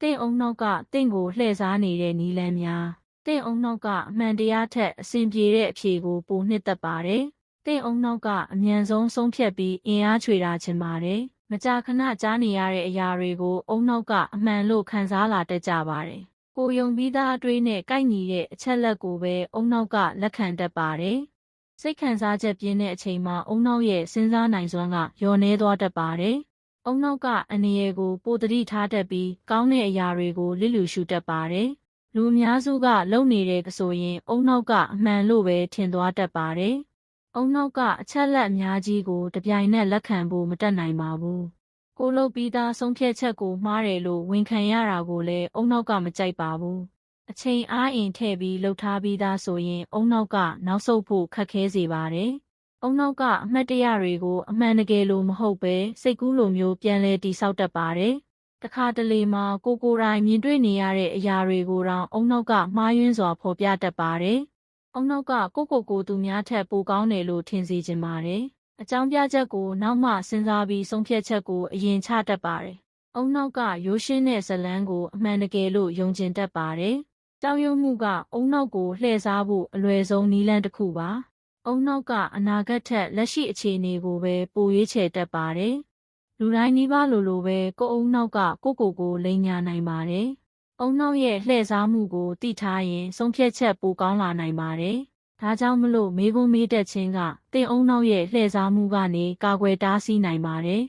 င့်အုံနောက်ကတင့်ကိုလှည့်စားနေတဲ့နီလန်းများတင့်အုံနောက်ကအမှန်တရားထက်အစဉ်ပြေတဲ့အဖြေကိုပိုနှစ်သက်ပါတယ်တင့်အုံနောက်ကအမြန်ဆုံးဆုံးဖြတ်ပြီးအင်အားချွေတာချင်ပါတယ်မကြာခဏကြားနေရတဲ့အရာတွေကိုအုံနောက်ကအမှန်လို့ခံစားလာတတ်ကြပါတယ်ကိုယုံပြီးသားအတွေးနဲ့ကိုက်ညီတဲ့အချက်လက်ကိုပဲအုံနောက်ကလက်ခံတတ်ပါတယ်စိတ်ခံစားချက်ပြင်းတဲ့အချိန်မှာအုံနောက်ရဲ့စဉ်းစားနိုင်စွမ်းကလျော့နည်းသွားတတ်ပါတယ်အုံနောက်ကအန္တရာယ်ကိုပိုသတိထားတတ်ပြီးကောင်းတဲ့အရာတွေကိုလစ်လျူရှုတတ်ပါတယ်လူအများစုကလုံနေတဲ့ဆိုရင်အုံနောက်ကအမှန်လို့ပဲထင်သွားတတ်ပါတယ်အုံနောက်ကအချက်လက်အများကြီးကိုတပြိုင်နက်လက်ခံဖို့မတတ်နိုင်ပါဘူးကိုလုပ်ပြီးသားဆုံးဖြတ်ချက်ကိုမှားတယ်လို့ဝန်ခံရတာကိုလည်းအုံနောက်ကမကြိုက်ပါဘူးအချိန်အားအင်ထည့်ပြီးလှုပ်ထားပြီးသားဆိုရင်အုံနောက်ကနောက်ဆုတ်ဖို့ခက်ခဲစေပါတယ်အုံနောက်ကအမှတ်တရတွေကိုအမှန်တကယ်လို့မဟုတ်ပဲစိတ်ကူးလိုမျိုးပြန်လဲတိဆောက်တတ်ပါတယ်တခါတလေမှာကိုယ်တိုင်မြင်တွေ့နေရတဲ့အရာတွေကိုတောင်အုံနောက်ကမှားယွင်းစွာဖော်ပြတတ်ပါတယ်အုံနောက်ကကိုသူများထက်ပိုကောင်းတယ်လို့ထင်စေချင်ပါတယ်အကြောင်းပြချက်ကိုနောက်မှစဉ်းစားပြီးဆုံးဖြတ်ချက်ကိုအရင်ချတတ်ပါတယ်အုံနောက်ကရိုးရှင်းတဲ့ဇလန်းကိုအမှန်တကယ်လို့ယုံကျင်တတ်ပါတယ်ကြောက်ရွံ့မှုကအုံနောက်ကိုလှည့်စားဖို့အလွယ်ဆုံးနည်းလမ်းတစ်ခုပါအုံနောက်ကအနာဂတ်ထက်လက်ရှိအခြေအနေကိုပဲပိုရွေးချယ်တတ်ပါတယ်လူတိုင်းနီးပါးလိုပဲကိုအုံနောက်ကကိုလိမ်ညာနိုင်ပါတယ်အုံနောက်ရဲ့လှည့်စားမှုကိုသိထားရင်ဆုံးဖြတ်ချက်ပိုကောင်းလာနိုင်ပါတယ်ဒါကြောင့်မလို့မေးခွန်းမေးတတ်ခြင်းကတင့်အုံနောက်ရဲ့လှည့်စားမှုကနေကာကွယ်တားဆီးနိုင်ပါတယ်